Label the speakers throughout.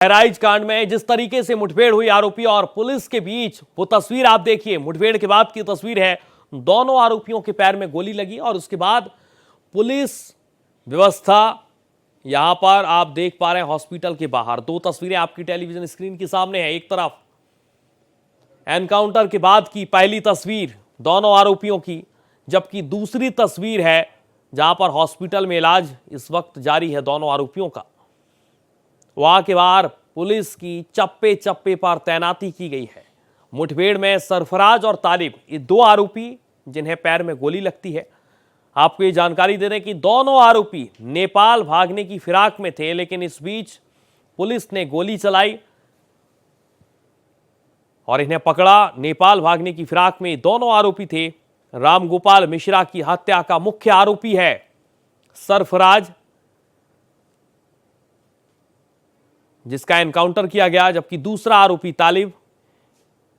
Speaker 1: बहराइच कांड में जिस तरीके से मुठभेड़ हुई आरोपी और पुलिस के बीच, वो तस्वीर आप देखिए। मुठभेड़ के बाद की तस्वीर है। दोनों आरोपियों के पैर में गोली लगी और उसके बाद पुलिस व्यवस्था यहां पर आप देख पा रहे हैं हॉस्पिटल के बाहर। दो तस्वीरें आपकी टेलीविजन स्क्रीन के सामने है। एक तरफ एनकाउंटर के बाद की पहली तस्वीर दोनों आरोपियों की, जबकि दूसरी तस्वीर है जहां पर हॉस्पिटल में इलाज इस वक्त जारी है दोनों आरोपियों का। वहां के बाहर पुलिस की चप्पे चप्पे पर तैनाती की गई है। मुठभेड़ में सरफराज और तालिब, ये दो आरोपी जिन्हें पैर में गोली लगती है। आपको ये जानकारी दे दें कि दोनों आरोपी नेपाल भागने की फिराक में थे, लेकिन इस बीच पुलिस ने गोली चलाई और इन्हें पकड़ा। नेपाल भागने की फिराक में दोनों आरोपी थे। रामगोपाल मिश्रा की हत्या का मुख्य आरोपी है सरफराज, जिसका एनकाउंटर किया गया, जबकि दूसरा आरोपी तालिब।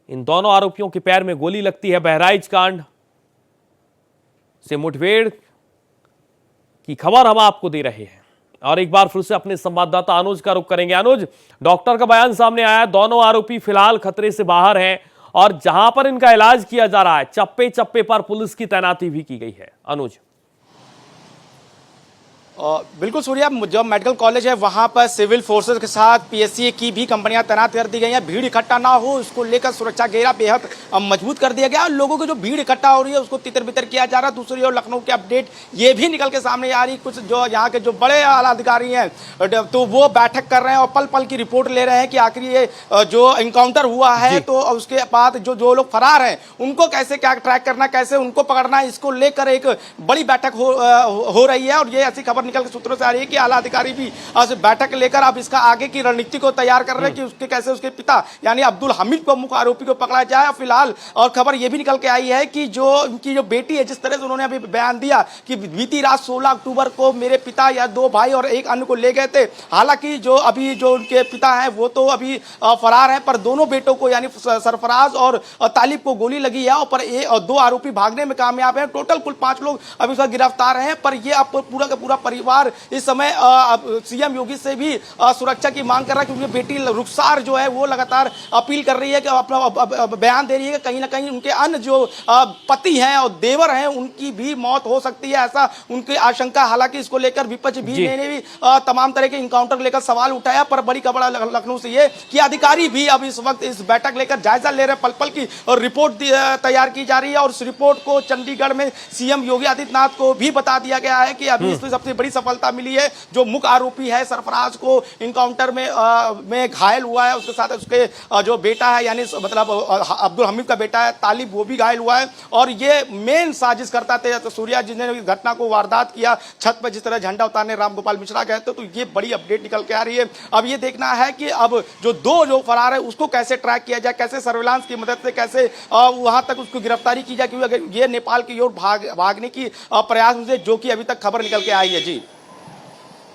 Speaker 1: इन दोनों आरोपियों के पैर में गोली लगती है। बहराइच कांड से मुठभेड़ की खबर हम आपको दे रहे हैं और एक बार फिर से अपने संवाददाता अनुज का रुख करेंगे। अनुज, डॉक्टर का बयान सामने आया, दोनों आरोपी फिलहाल खतरे से बाहर हैं और जहां पर इनका इलाज किया जा रहा है, चप्पे चप्पे पर पुलिस की तैनाती भी की गई है। अनुज,
Speaker 2: बिल्कुल सूर्या, जो मेडिकल कॉलेज है वहाँ पर सिविल फोर्सेस के साथ पीएससी की भी कंपनियां तैनात कर दी गई हैं। भीड़ इकट्ठा ना हो, इसको लेकर सुरक्षा घेरा बेहद मजबूत कर दिया गया और लोगों की जो भीड़ इकट्ठा हो रही है उसको तितर बितर किया जा रहा है। दूसरी ओर लखनऊ की अपडेट ये भी निकल के सामने आ रही, कुछ जो यहाँ के जो बड़े आला अधिकारी हैं तो वो बैठक कर रहे हैं और पल पल की रिपोर्ट ले रहे हैं कि आखिर ये जो इनकाउंटर हुआ है तो उसके बाद जो लोग फरार हैं उनको कैसे क्या ट्रैक करना, कैसे उनको पकड़ना, इसको लेकर एक बड़ी बैठक हो रही है। और ये ऐसी खबर निकल के सूत्रों से आ रही है कि आला अधिकारी भी आज बैठक लेकर अब इसका आगे की रणनीति को तैयार कर रहे हैं कि उसके कैसे उसके पिता यानी अब्दुल हमीद को मुख्य आरोपी को पकड़ा जाए। फिलहाल और खबर यह भी निकल के आई है कि जो उनकी जो बेटी है, जिस तरह से उन्होंने अभी बयान दिया कि बीती रात 16 अक्टूबर को मेरे पिता या दो भाई और एक अन्य को ले गए थे। हालांकि जो अभी जो उनके पिता हैं वो तो अभी फरार हैं, पर दोनों बेटों को यानी सरफराज और तालिब को गोली लगी है और दो आरोपी भागने में कामयाब हैं। टोटल कुल 5 लोग अभी उसका गिरफ्तार हैं, पर ये अब पूरा का पूरा परिवार इस समय सीएम योगी से भी सुरक्षा की मांग कर रहा है, क्योंकि बेटी रुखसार जो है वो लगातार अपील कर रही है कि अपना बयान दे रही है कि कहीं ना कहीं उनके अन्य जो पति हैं और देवर हैं उनकी भी मौत हो सकती है, ऐसा उनकी आशंका। हालांकि इसको लेकर विपक्ष भी ने भी तमाम तरह के इनकाउंटर लेकर सवाल उठाया, पर बड़ी खबर लखनऊ से ये कि अधिकारी भी अब इस वक्त इस बैठक लेकर जायजा ले रहे हैं। पल पल की और रिपोर्ट तैयार की जा रही है और उस रिपोर्ट को चंडीगढ़ में सीएम योगी आदित्यनाथ को भी बता दिया गया है कि अभी इसमें सबसे बड़ी सफलता मिली है। जो मुख्य आरोपी है सरफराज को इनकाउंटर में घायल हुआ है, उसके साथ उसके जो बेटा है यानी मतलब अब्दुल हमीद का बेटा है तालिब, वो भी घायल हुआ है। और ये मेन साजिश करता थे तो सूर्या जिन्होंने घटना को वारदात किया, छत पर जिस तरह झंडा उतारने रामगोपाल मिश्रा गए थे, तो ये बड़ी अपडेट निकल के आ रही है। अब ये देखना है कि अब जो फरार है उसको कैसे ट्रैक किया जाए, कैसे सर्विलांस की मदद से कैसे वहां तक उसको गिरफ्तारी की जाए, क्योंकि अगर ये नेपाल की ओर भागने की प्रयास में जो कि अभी तक खबर निकल के आई है। जी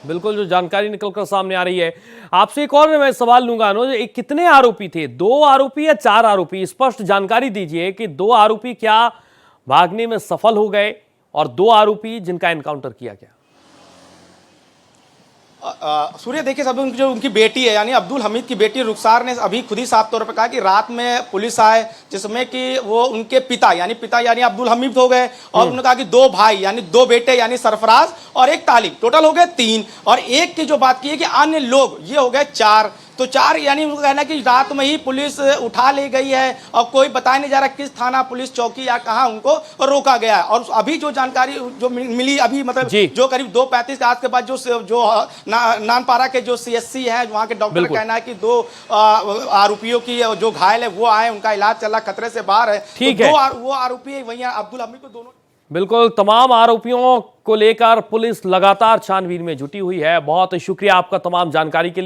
Speaker 1: बिल्कुल, जो जानकारी निकलकर सामने आ रही है। आपसे एक और मैं सवाल लूंगा अनुज, कितने आरोपी थे, 2 आरोपी या 4 आरोपी? स्पष्ट जानकारी दीजिए कि 2 आरोपी क्या भागने में सफल हो गए और 2 आरोपी जिनका एनकाउंटर किया गया?
Speaker 2: सूर्य, देखिए, सब जो उनकी बेटी है यानी अब्दुल हमीद की बेटी रुखसार ने अभी खुद ही साफ तौर पर कहा कि रात में पुलिस आए, जिसमें कि वो उनके पिता यानी अब्दुल हमीद हो गए और उन्होंने कहा कि 2 भाई यानी 2 बेटे यानी सरफराज और एक तालिब, टोटल हो गए 3। और एक की जो बात की है कि अन्य लोग ये हो गए 4। तो 4 यानी उनका कहना है कि रात में ही पुलिस उठा ले गई है और कोई बताया नहीं जा रहा किस थाना पुलिस चौकी या कहां उनको रोका गया है। और अभी जो जानकारी जो मिली अभी मतलब जो करीब 2:35 के आज के बाद जो नानपारा के जो सीएससी है वहां के डॉक्टर का कहना है कि 2 आरोपियों की जो घायल है वो आए, उनका इलाज चल रहा, खतरे से बाहर है। ठीक है, वो आरोपी वही अब्दुल हमीद को दोनों।
Speaker 1: बिल्कुल, तमाम आरोपियों को लेकर पुलिस लगातार छानबीन में जुटी हुई है। बहुत शुक्रिया आपका तमाम जानकारी के लिए।